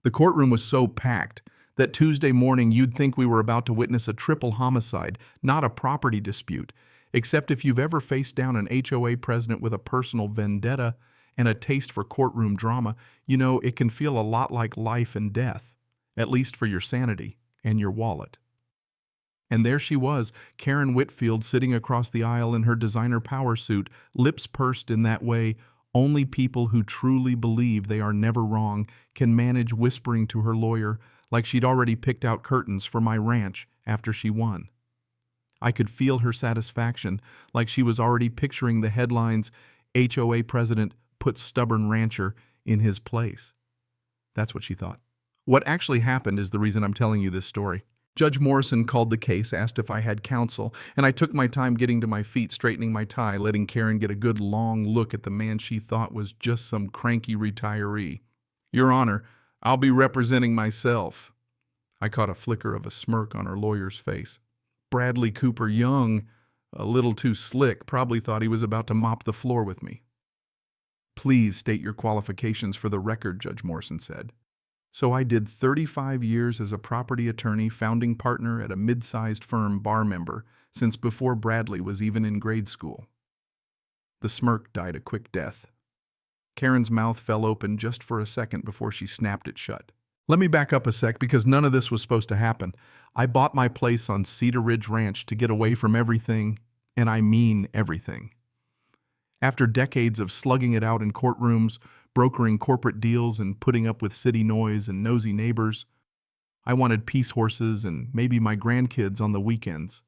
The courtroom was so packed that Tuesday morning you'd think we were about to witness a triple homicide, not a property dispute, except if you've ever faced down an HOA president with a personal vendetta and a taste for courtroom drama, you know it can feel a lot like life and death, at least for your sanity and your wallet. And there she was, Karen Whitfield, sitting across the aisle in her designer power suit, lips pursed in that way only people who truly believe they are never wrong can manage, whispering to her lawyer like she'd already picked out curtains for my ranch after she won. I could feel her satisfaction, like she was already picturing the headlines, HOA president put stubborn rancher in his place. That's what she thought. What actually happened is the reason I'm telling you this story. Judge Morrison called the case, asked if I had counsel, and I took my time getting to my feet, straightening my tie, letting Karen get a good long look at the man she thought was just some cranky retiree. Your Honor, I'll be representing myself. I caught a flicker of a smirk on her lawyer's face. Bradley Cooper Young, a little too slick, probably thought he was about to mop the floor with me. Please state your qualifications for the record, Judge Morrison said. So I did 35 years as a property attorney, founding partner at a mid-sized firm, bar member, since before Bradley was even in grade school. The smirk died a quick death. Karen's mouth fell open just for a second before she snapped it shut. Let me back up a sec, because none of this was supposed to happen. I bought my place on Cedar Ridge Ranch to get away from everything, and I mean everything. After decades of slugging it out in courtrooms, brokering corporate deals, and putting up with city noise and nosy neighbors, I wanted peace horses and maybe my grandkids on the weekends.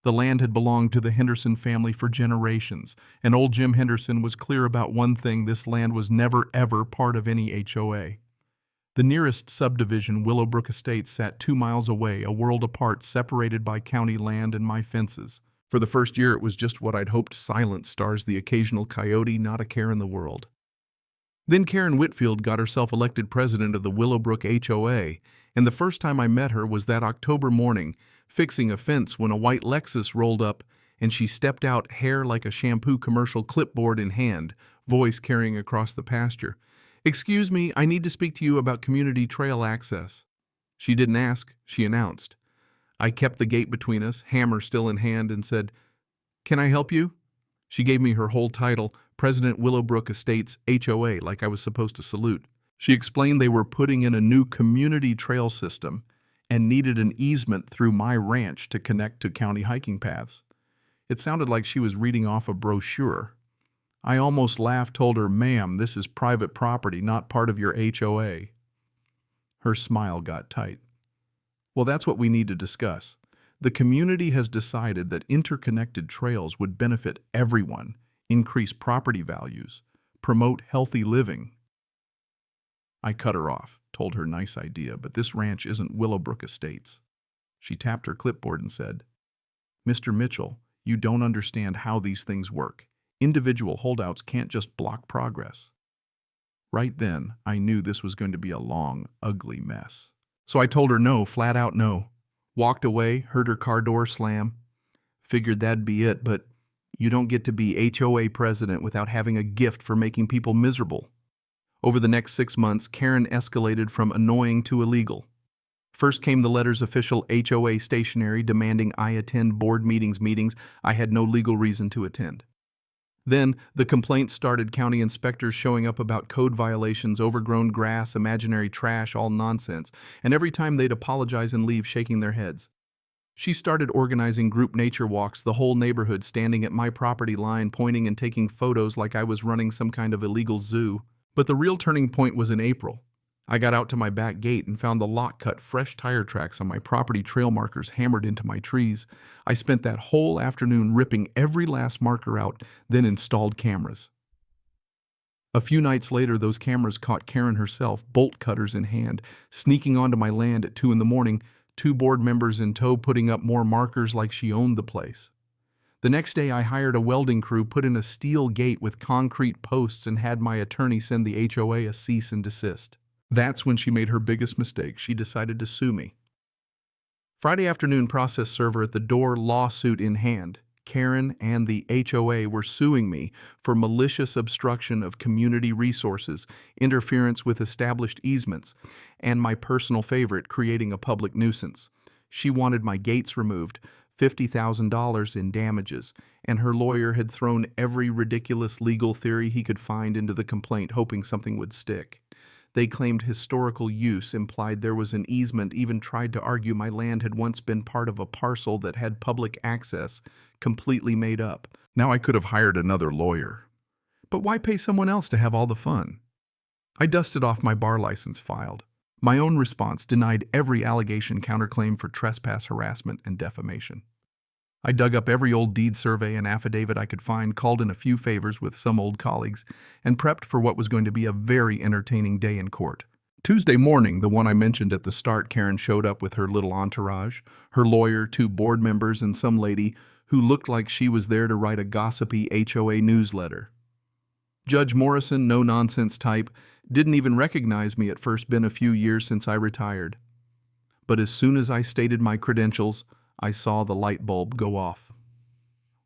The land had belonged to the Henderson family for generations, and old Jim Henderson was clear about one thing: this land was never ever part of any HOA. The nearest subdivision, Willowbrook Estates, sat 2 miles away, a world apart, separated by county land and my fences. For the first year it was just what I'd hoped: silent stars, the occasional coyote, not a care in the world. Then Karen Whitfield got herself elected president of the Willowbrook HOA, and the first time I met her was that October morning, fixing a fence, when a white Lexus rolled up and she stepped out, hair like a shampoo commercial, clipboard in hand, voice carrying across the pasture. "Excuse me, I need to speak to you about community trail access." She didn't ask, she announced. I kept the gate between us, hammer still in hand, and said, "Can I help you?" She gave me her whole title, President Willowbrook Estates HOA, like I was supposed to salute. She explained they were putting in a new community trail system and needed an easement through my ranch to connect to county hiking paths. It sounded like she was reading off a brochure. I almost laughed, told her, "Ma'am, this is private property, not part of your HOA." Her smile got tight. "Well, that's what we need to discuss. The community has decided that interconnected trails would benefit everyone, increase property values, promote healthy living." I cut her off, told her nice idea, but this ranch isn't Willowbrook Estates. She tapped her clipboard and said, "Mr. Mitchell, you don't understand how these things work. Individual holdouts can't just block progress." Right then, I knew this was going to be a long, ugly mess. So I told her no, flat out no. Walked away, heard her car door slam. Figured that'd be it, but you don't get to be HOA president without having a gift for making people miserable. Over the next 6 months, Karen escalated from annoying to illegal. First came the letter's official HOA stationery demanding I attend board meetings I had no legal reason to attend. Then the complaints started, county inspectors showing up about code violations, overgrown grass, imaginary trash, all nonsense, and every time they'd apologize and leave shaking their heads. She started organizing group nature walks, the whole neighborhood standing at my property line, pointing and taking photos like I was running some kind of illegal zoo. But the real turning point was in April. I got out to my back gate and found the lot cut, fresh tire tracks on my property, trail markers hammered into my trees. I spent that whole afternoon ripping every last marker out, then installed cameras. A few nights later, those cameras caught Karen herself, bolt cutters in hand, sneaking onto my land at 2 a.m, 2 board members in tow, putting up more markers like she owned the place. The next day, I hired a welding crew, put in a steel gate with concrete posts, and had my attorney send the HOA a cease and desist. That's when she made her biggest mistake. She decided to sue me. Friday afternoon, process server at the door, lawsuit in hand. Karen and the HOA were suing me for malicious obstruction of community resources, interference with established easements, and my personal favorite, creating a public nuisance. She wanted my gates removed, $50,000 in damages, and her lawyer had thrown every ridiculous legal theory he could find into the complaint, hoping something would stick. They claimed historical use implied there was an easement, even tried to argue my land had once been part of a parcel that had public access, completely made up. Now I could have hired another lawyer. But why pay someone else to have all the fun? I dusted off my bar license, filed. My own response denied every allegation counterclaim for trespass, harassment, and defamation. I dug up every old deed survey and affidavit I could find, called in a few favors with some old colleagues, and prepped for what was going to be a very entertaining day in court. Tuesday morning, the one I mentioned at the start, Karen showed up with her little entourage, her lawyer, 2 board members, and some lady who looked like she was there to write a gossipy HOA newsletter. Judge Morrison, no-nonsense type, didn't even recognize me at first, been a few years since I retired. But as soon as I stated my credentials, I saw the light bulb go off.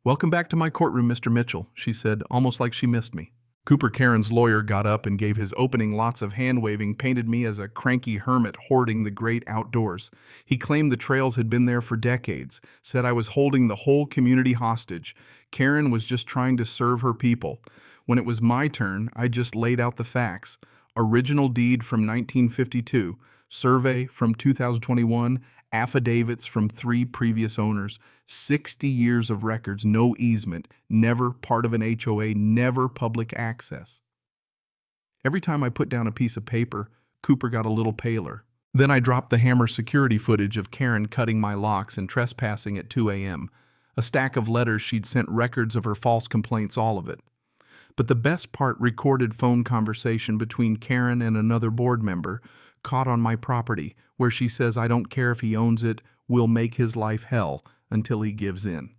"Welcome back to my courtroom, Mr. Mitchell," she said, almost like she missed me. Cooper, Karen's lawyer, got up and gave his opening, lots of hand-waving, painted me as a cranky hermit hoarding the great outdoors. He claimed the trails had been there for decades, said I was holding the whole community hostage. Karen was just trying to serve her people. When it was my turn, I just laid out the facts. Original deed from 1952, survey from 2021, affidavits from 3 previous owners, 60 years of records, no easement, never part of an HOA, never public access. Every time I put down a piece of paper, Cooper got a little paler. Then I dropped the hammer security footage of Karen cutting my locks and trespassing at 2 a.m. A stack of letters she'd sent, records of her false complaints, all of it. But the best part, recorded phone conversation between Karen and another board member, caught on my property, where she says I don't care if he owns it, we'll make his life hell until he gives in.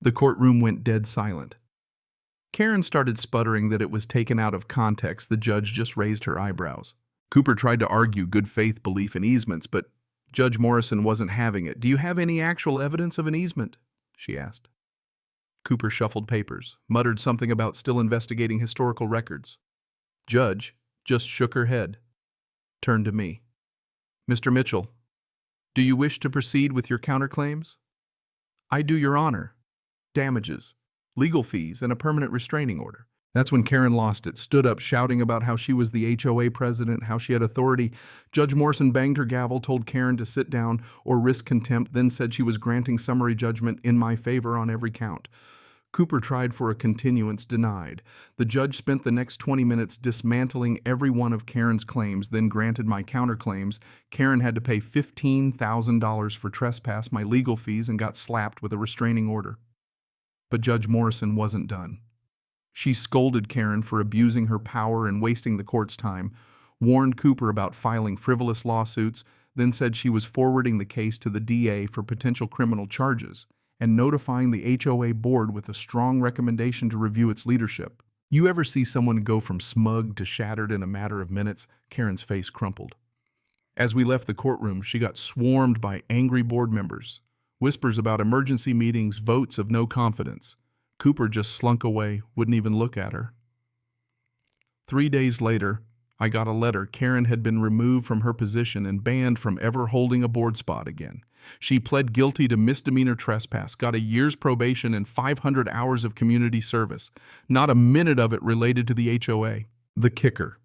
The courtroom went dead silent. Karen started sputtering that it was taken out of context. The judge just raised her eyebrows. Cooper tried to argue good faith belief in easements, but Judge Morrison wasn't having it. "Do you have any actual evidence of an easement?" she asked. Cooper shuffled papers, muttered something about still investigating historical records. Judge just shook her head, turned to me. "Mr. Mitchell, do you wish to proceed with your counterclaims?" "I do, Your Honor. Damages, legal fees, and a permanent restraining order." That's when Karen lost it, stood up shouting about how she was the HOA president, how she had authority. Judge Morrison banged her gavel, told Karen to sit down or risk contempt, then said she was granting summary judgment in my favor on every count. Cooper tried for a continuance, denied. The judge spent the next 20 minutes dismantling every one of Karen's claims, then granted my counterclaims. Karen had to pay $15,000 for trespass, my legal fees, and got slapped with a restraining order. But Judge Morrison wasn't done. She scolded Karen for abusing her power and wasting the court's time, warned Cooper about filing frivolous lawsuits, then said she was forwarding the case to the DA for potential criminal charges, and notifying the HOA board with a strong recommendation to review its leadership. You ever see someone go from smug to shattered in a matter of minutes? Karen's face crumpled. As we left the courtroom, she got swarmed by angry board members, whispers about emergency meetings, votes of no confidence. Cooper just slunk away, wouldn't even look at her. 3 days later, I got a letter. Karen had been removed from her position and banned from ever holding a board spot again. She pled guilty to misdemeanor trespass, got a year's probation and 500 hours of community service. Not a minute of it related to the HOA. The kicker.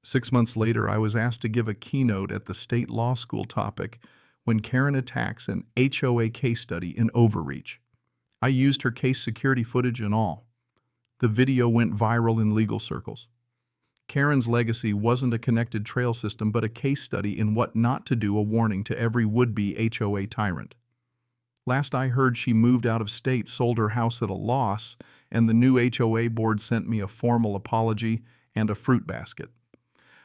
6 months later, I was asked to give a keynote at the state law school topic when Karen attacks an HOA case study in overreach. I used her case security footage and all. The video went viral in legal circles. Karen's legacy wasn't a connected trail system, but a case study in what not to do, a warning to every would-be HOA tyrant. Last I heard, she moved out of state, sold her house at a loss, and the new HOA board sent me a formal apology and a fruit basket.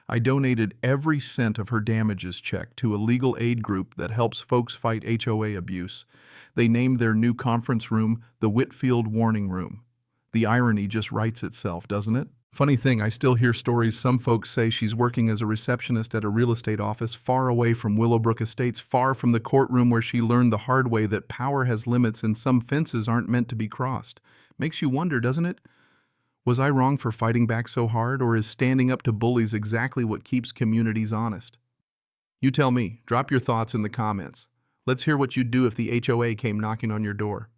I donated every cent of her damages check to a legal aid group that helps folks fight HOA abuse. They named their new conference room the Whitfield Warning Room. The irony just writes itself, doesn't it? Funny thing, I still hear stories some folks say she's working as a receptionist at a real estate office far away from Willowbrook Estates, far from the courtroom where she learned the hard way that power has limits and some fences aren't meant to be crossed. Makes you wonder, doesn't it? Was I wrong for fighting back so hard, or is standing up to bullies exactly what keeps communities honest? You tell me. Drop your thoughts in the comments. Let's hear what you'd do if the HOA came knocking on your door.